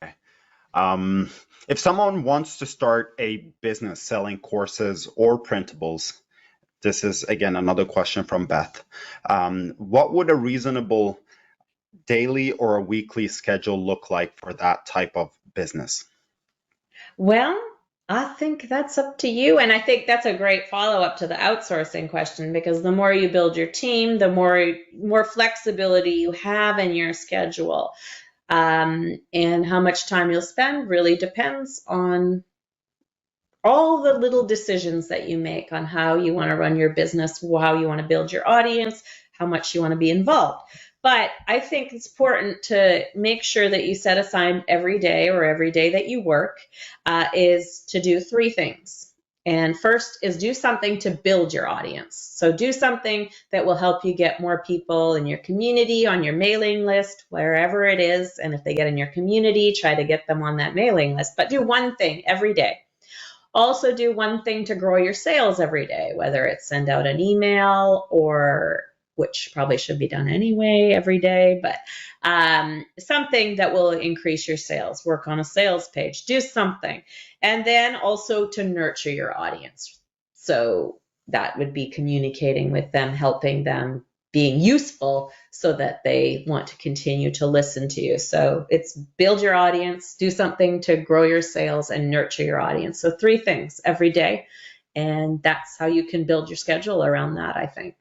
Okay. Um, if someone wants to start a business selling courses or printables, this is again another question from Beth. What would a reasonable daily or a weekly schedule look like for that type of business? Well, I think that's up to you. And I think that's a great follow-up to the outsourcing question because the more you build your team, the more flexibility you have in your schedule. And how much time you'll spend really depends on all the little decisions that you make on how you want to run your business, how you want to build your audience, how much you want to be involved. But I think it's important to make sure that you set aside every day or every day that you work is to do three things. And first is do something to build your audience. So do something that will help you get more people in your community, on your mailing list, wherever it is. And if they get in your community, try to get them on that mailing list. But do one thing every day. Also do one thing to grow your sales every day, whether it's send out an email or which probably should be done anyway every day, but something that will increase your sales. Work on a sales page, do something. And then also to nurture your audience. So that would be communicating with them, helping them, being useful so that they want to continue to listen to you. So it's build your audience, do something to grow your sales, and nurture your audience. So three things every day. And that's how you can build your schedule around that, I think.